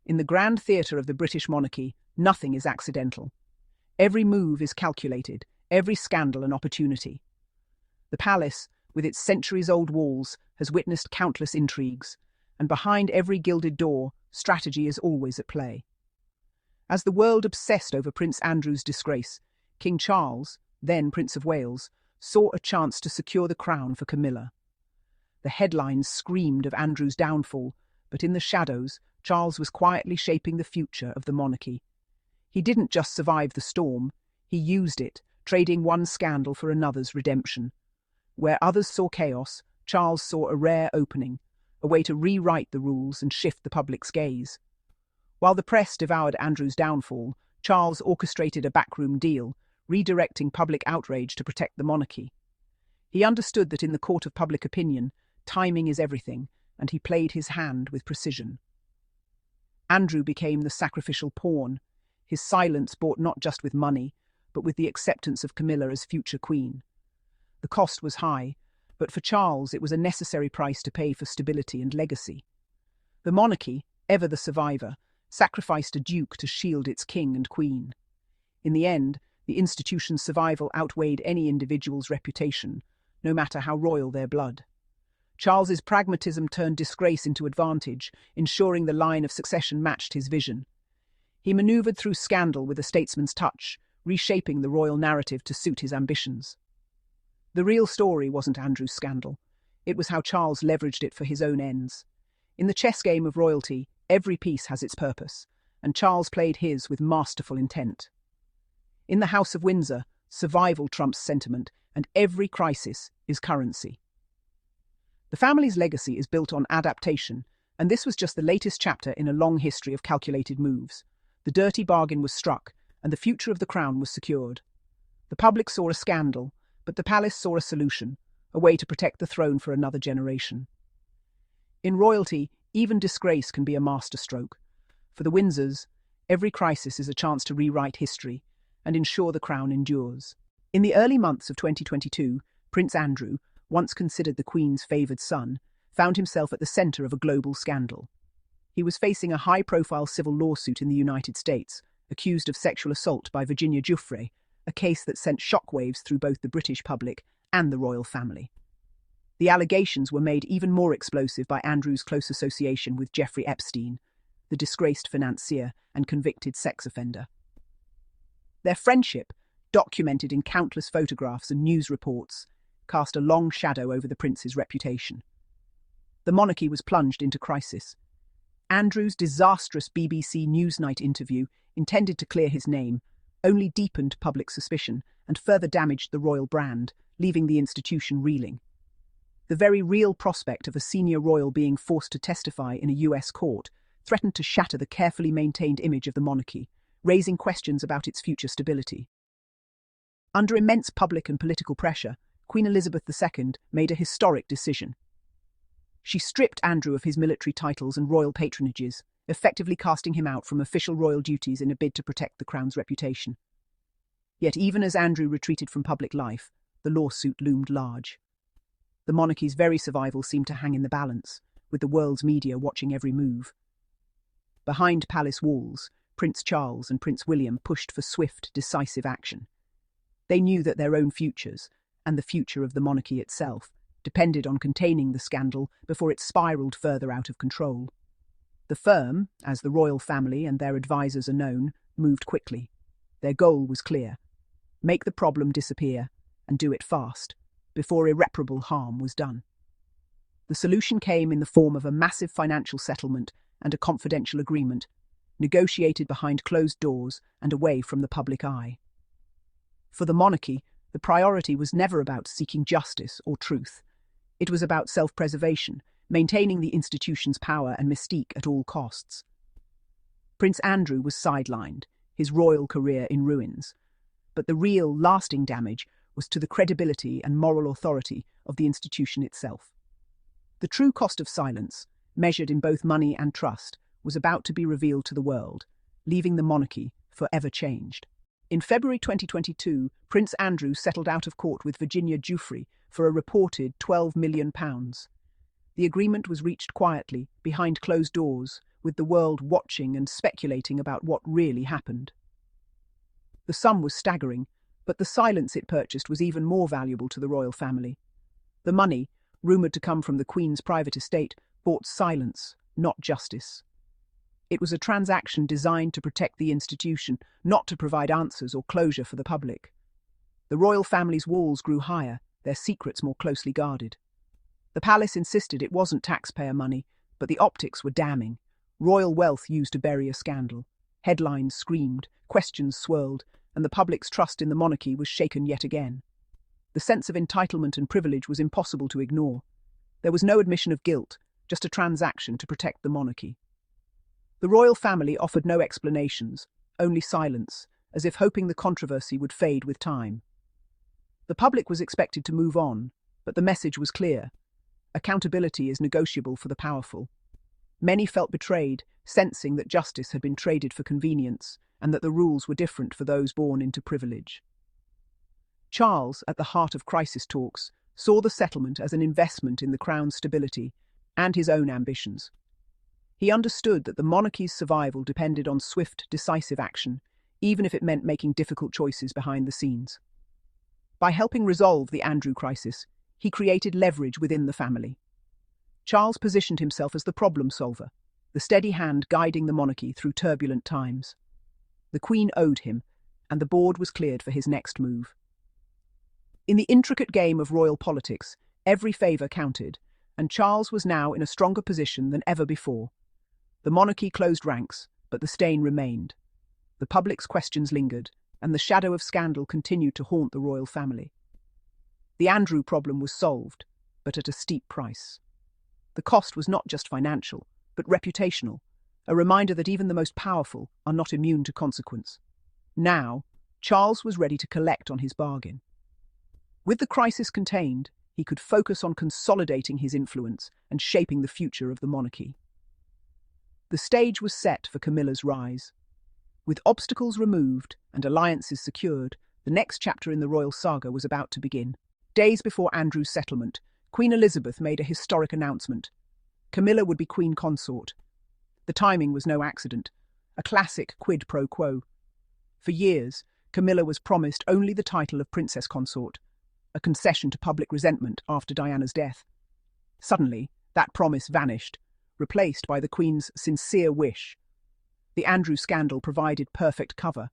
In the grand theatre of the British monarchy, nothing is accidental. Every move is calculated, every scandal an opportunity. The palace, with its centuries-old walls, has witnessed countless intrigues, and behind every gilded door, strategy is always at play. As the world obsessed over Prince Andrew's disgrace, King Charles, then Prince of Wales, saw a chance to secure the crown for Camilla. The headlines screamed of Andrew's downfall, but in the shadows, Charles was quietly shaping the future of the monarchy. He didn't just survive the storm, he used it, trading one scandal for another's redemption. Where others saw chaos, Charles saw a rare opening, a way to rewrite the rules and shift the public's gaze. While the press devoured Andrew's downfall, Charles orchestrated a backroom deal, redirecting public outrage to protect the monarchy. He understood that in the court of public opinion, timing is everything, and he played his hand with precision. Andrew became the sacrificial pawn. His silence bought not just with money, but with the acceptance of Camilla as future queen. The cost was high, but for Charles it was a necessary price to pay for stability and legacy. The monarchy, ever the survivor, sacrificed a duke to shield its king and queen. In the end, the institution's survival outweighed any individual's reputation, no matter how royal their blood. Charles's pragmatism turned disgrace into advantage, ensuring the line of succession matched his vision. He maneuvered through scandal with a statesman's touch, reshaping the royal narrative to suit his ambitions. The real story wasn't Andrew's scandal. It was how Charles leveraged it for his own ends. In the chess game of royalty, every piece has its purpose, and Charles played his with masterful intent. In the House of Windsor, survival trumps sentiment, and every crisis is currency. The family's legacy is built on adaptation, and this was just the latest chapter in a long history of calculated moves. The dirty bargain was struck, and the future of the crown was secured. The public saw a scandal, but the palace saw a solution, a way to protect the throne for another generation. In royalty, even disgrace can be a masterstroke. For the Windsors, every crisis is a chance to rewrite history and ensure the crown endures. In the early months of 2022, Prince Andrew, once considered the Queen's favoured son, found himself at the centre of a global scandal. He was facing a high-profile civil lawsuit in the United States, accused of sexual assault by Virginia Giuffre, a case that sent shockwaves through both the British public and the royal family. The allegations were made even more explosive by Andrew's close association with Jeffrey Epstein, the disgraced financier and convicted sex offender. Their friendship, documented in countless photographs and news reports, cast a long shadow over the prince's reputation. The monarchy was plunged into crisis. Andrew's disastrous BBC Newsnight interview, intended to clear his name, only deepened public suspicion and further damaged the royal brand, leaving the institution reeling. The very real prospect of a senior royal being forced to testify in a US court threatened to shatter the carefully maintained image of the monarchy, raising questions about its future stability. Under immense public and political pressure, Queen Elizabeth II made a historic decision. She stripped Andrew of his military titles and royal patronages, effectively casting him out from official royal duties in a bid to protect the crown's reputation. Yet even as Andrew retreated from public life, the lawsuit loomed large. The monarchy's very survival seemed to hang in the balance, with the world's media watching every move. Behind palace walls, Prince Charles and Prince William pushed for swift, decisive action. They knew that their own futures, and the future of the monarchy itself, depended on containing the scandal before it spiraled further out of control. The firm, as the royal family and their advisors are known, moved quickly. Their goal was clear: make the problem disappear, and do it fast, before irreparable harm was done. The solution came in the form of a massive financial settlement and a confidential agreement, negotiated behind closed doors and away from the public eye. For the monarchy, the priority was never about seeking justice or truth. It was about self-preservation, maintaining the institution's power and mystique at all costs. Prince Andrew was sidelined, his royal career in ruins. But the real, lasting damage was to the credibility and moral authority of the institution itself. The true cost of silence, measured in both money and trust, was about to be revealed to the world, leaving the monarchy forever changed. In February 2022, Prince Andrew settled out of court with Virginia Giuffre for a reported £12 million. The agreement was reached quietly, behind closed doors, with the world watching and speculating about what really happened. The sum was staggering, but the silence it purchased was even more valuable to the royal family. The money, rumoured to come from the Queen's private estate, bought silence, not justice. It was a transaction designed to protect the institution, not to provide answers or closure for the public. The royal family's walls grew higher, their secrets more closely guarded. The palace insisted it wasn't taxpayer money, but the optics were damning. Royal wealth used to bury a scandal. Headlines screamed, questions swirled, and the public's trust in the monarchy was shaken yet again. The sense of entitlement and privilege was impossible to ignore. There was no admission of guilt, just a transaction to protect the monarchy. The royal family offered no explanations, only silence, as if hoping the controversy would fade with time. The public was expected to move on, but the message was clear. Accountability is negotiable for the powerful. Many felt betrayed, sensing that justice had been traded for convenience, and that the rules were different for those born into privilege. Charles, at the heart of crisis talks, saw the settlement as an investment in the crown's stability and his own ambitions. He understood that the monarchy's survival depended on swift, decisive action, even if it meant making difficult choices behind the scenes. By helping resolve the Andrew crisis, he created leverage within the family. Charles positioned himself as the problem solver, the steady hand guiding the monarchy through turbulent times. The Queen owed him, and the board was cleared for his next move. In the intricate game of royal politics, every favour counted, and Charles was now in a stronger position than ever before. The monarchy closed ranks, but the stain remained. The public's questions lingered, and the shadow of scandal continued to haunt the royal family. The Andrew problem was solved, but at a steep price. The cost was not just financial, but reputational, a reminder that even the most powerful are not immune to consequence. Now, Charles was ready to collect on his bargain. With the crisis contained, he could focus on consolidating his influence and shaping the future of the monarchy. The stage was set for Camilla's rise. With obstacles removed and alliances secured, the next chapter in the royal saga was about to begin. Days before Andrew's settlement, Queen Elizabeth made a historic announcement. Camilla would be queen consort. The timing was no accident, a classic quid pro quo. For years, Camilla was promised only the title of princess consort, a concession to public resentment after Diana's death. Suddenly, that promise vanished, replaced by the Queen's sincere wish. The Andrew scandal provided perfect cover.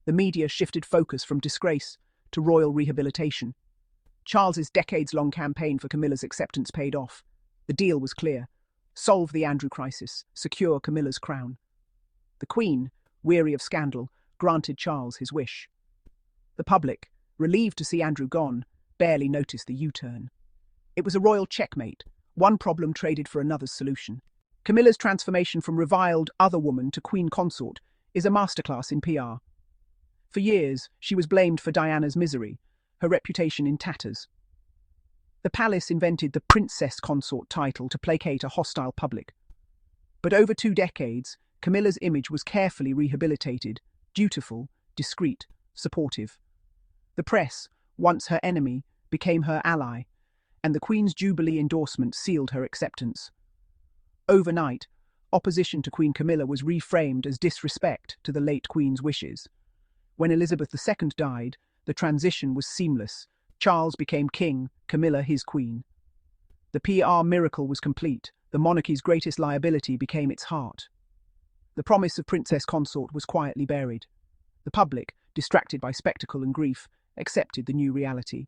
The media shifted focus from disgrace to royal rehabilitation. Charles's decades-long campaign for Camilla's acceptance paid off. The deal was clear. Solve the Andrew crisis, secure Camilla's crown. The Queen, weary of scandal, granted Charles his wish. The public, relieved to see Andrew gone, barely noticed the U-turn. It was a royal checkmate, one problem traded for another's solution. Camilla's transformation from reviled other woman to queen consort is a masterclass in PR. For years, she was blamed for Diana's misery, her reputation in tatters. The palace invented the princess consort title to placate a hostile public. But over 2 decades, Camilla's image was carefully rehabilitated, dutiful, discreet, supportive. The press, once her enemy, became her ally, and the Queen's Jubilee endorsement sealed her acceptance. Overnight, opposition to Queen Camilla was reframed as disrespect to the late Queen's wishes. When Elizabeth II died, the transition was seamless. Charles became king, Camilla his queen. The PR miracle was complete. The monarchy's greatest liability became its heart. The promise of princess consort was quietly buried. The public, distracted by spectacle and grief, accepted the new reality.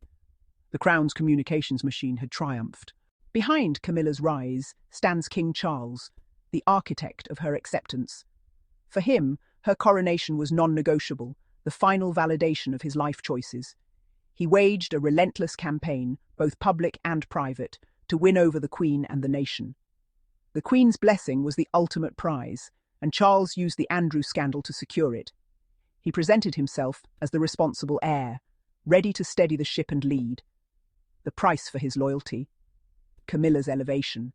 The crown's communications machine had triumphed. Behind Camilla's rise stands King Charles, the architect of her acceptance. For him, her coronation was non-negotiable, the final validation of his life choices. He waged a relentless campaign, both public and private, to win over the Queen and the nation. The Queen's blessing was the ultimate prize, and Charles used the Andrew scandal to secure it. He presented himself as the responsible heir, ready to steady the ship and lead. The price for his loyalty? Camilla's elevation.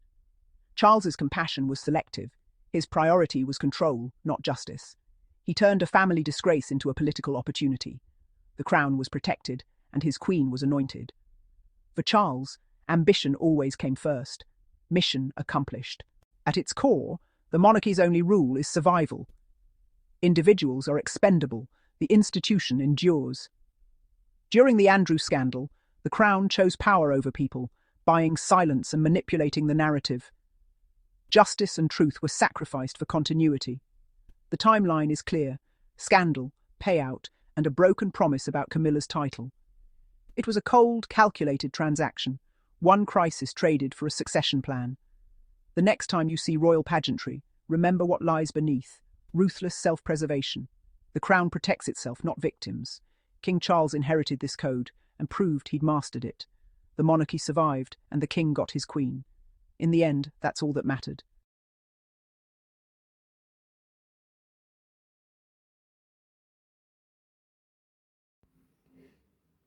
Charles's compassion was selective. His priority was control, not justice. He turned a family disgrace into a political opportunity. The crown was protected, and his queen was anointed. For Charles, ambition always came first. Mission accomplished. At its core, The monarchy's only rule is survival. Individuals are expendable, the institution endures. During the Andrew scandal, the Crown chose power over people, buying silence and manipulating the narrative. Justice and truth were sacrificed for continuity. The timeline is clear: scandal, payout, and a broken promise about Camilla's title. It was a cold, calculated transaction, one crisis traded for a succession plan. The next time you see royal pageantry, remember what lies beneath: ruthless self-preservation. The Crown protects itself, not victims. King Charles inherited this code and proved he'd mastered it. The monarchy survived, and the king got his queen. In the end, that's all that mattered.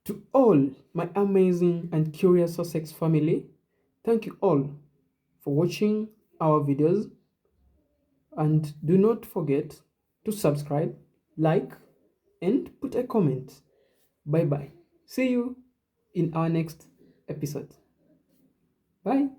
To all my amazing and curious Sussex family, thank you all for watching our videos, and do not forget to subscribe, like, and put a comment. Bye bye. See you in our next episode. Bye.